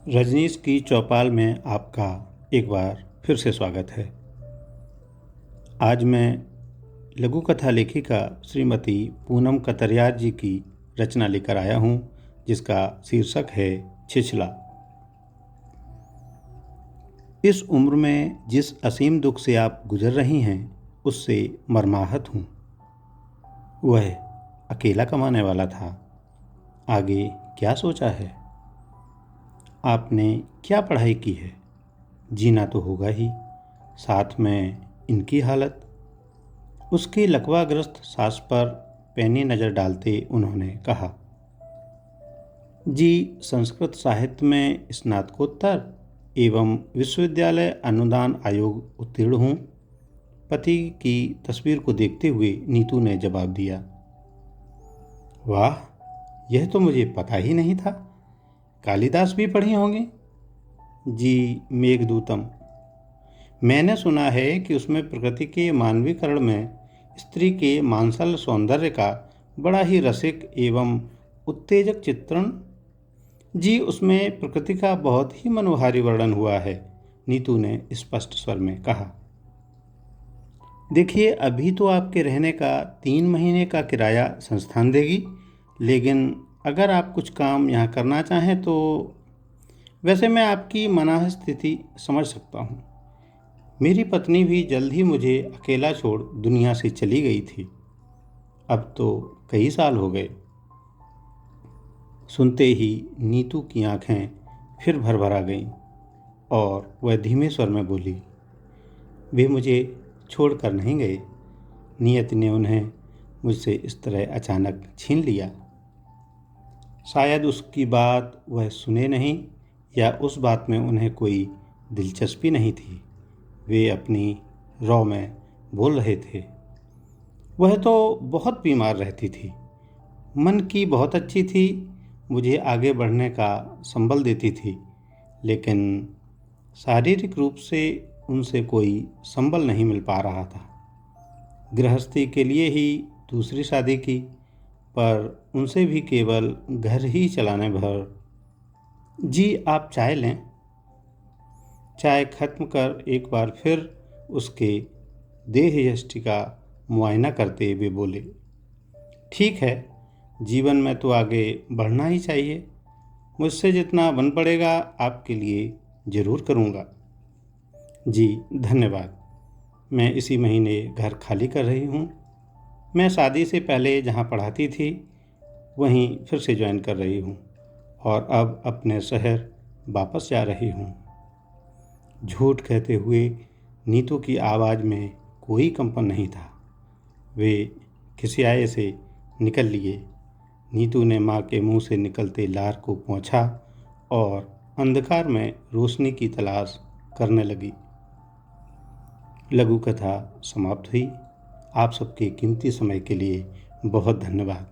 रजनीश की चौपाल में आपका एक बार फिर से स्वागत है। आज मैं लघु कथा लेखिका श्रीमती पूनम कतरियार जी की रचना लेकर आया हूँ, जिसका शीर्षक है छिछला। इस उम्र में जिस असीम दुख से आप गुजर रही हैं, उससे मर्माहत हूँ। वह अकेला कमाने वाला था, आगे क्या सोचा है? आपने क्या पढ़ाई की है? जीना तो होगा ही, साथ में इनकी हालत। उसकी लकवाग्रस्त सांस पर पैनी नज़र डालते उन्होंने कहा, जी संस्कृत साहित्य में स्नातकोत्तर एवं विश्वविद्यालय अनुदान आयोग उत्तीर्ण हूँ। पति की तस्वीर को देखते हुए नीतू ने जवाब दिया। वाह, यह तो मुझे पता ही नहीं था। कालिदास भी पढ़ी होंगी? जी, मेघदूतम। मैंने सुना है कि उसमें प्रकृति के मानवीकरण में स्त्री के मांसल सौंदर्य का बड़ा ही रसिक एवं उत्तेजक चित्रण। जी, उसमें प्रकृति का बहुत ही मनोहारी वर्णन हुआ है, नीतू ने स्पष्ट स्वर में कहा। देखिए, अभी तो आपके रहने का 3 महीने का किराया संस्थान देगी, लेकिन अगर आप कुछ काम यहाँ करना चाहें तो वैसे मैं आपकी मनाह स्थिति समझ सकता हूँ। मेरी पत्नी भी जल्द ही मुझे अकेला छोड़ दुनिया से चली गई थी। अब तो कई साल हो गए। सुनते ही नीतू की आंखें फिर भरभरा गईं और वह धीमे स्वर में बोली, वे मुझे छोड़कर नहीं गए। नियति ने उन्हें मुझसे इस तरह अचानक छीन लिया। शायद उसकी बात वह सुने नहीं, या उस बात में उन्हें कोई दिलचस्पी नहीं थी। वे अपनी रौ में बोल रहे थे। वह तो बहुत बीमार रहती थी, मन की बहुत अच्छी थी, मुझे आगे बढ़ने का संबल देती थी, लेकिन शारीरिक रूप से उनसे कोई संबल नहीं मिल पा रहा था। गृहस्थी के लिए ही दूसरी शादी की, पर उनसे भी केवल घर ही चलाने भर। जी, आप चाय लें। चाय खत्म कर एक बार फिर उसके देह यष्टि का मुआयना करते हुए बोले, ठीक है, जीवन में तो आगे बढ़ना ही चाहिए। मुझसे जितना बन पड़ेगा आपके लिए ज़रूर करूँगा। जी धन्यवाद। मैं इसी महीने घर खाली कर रही हूँ। मैं शादी से पहले जहाँ पढ़ाती थी वहीं फिर से ज्वाइन कर रही हूँ और अब अपने शहर वापस जा रही हूँ। झूठ कहते हुए नीतू की आवाज़ में कोई कंपन नहीं था। वे खिसियाए से निकल लिए। नीतू ने माँ के मुंह से निकलते लार को पोंछा और अंधकार में रोशनी की तलाश करने लगी। लघु कथा समाप्त हुई। आप सबके कीमती समय के लिए बहुत धन्यवाद।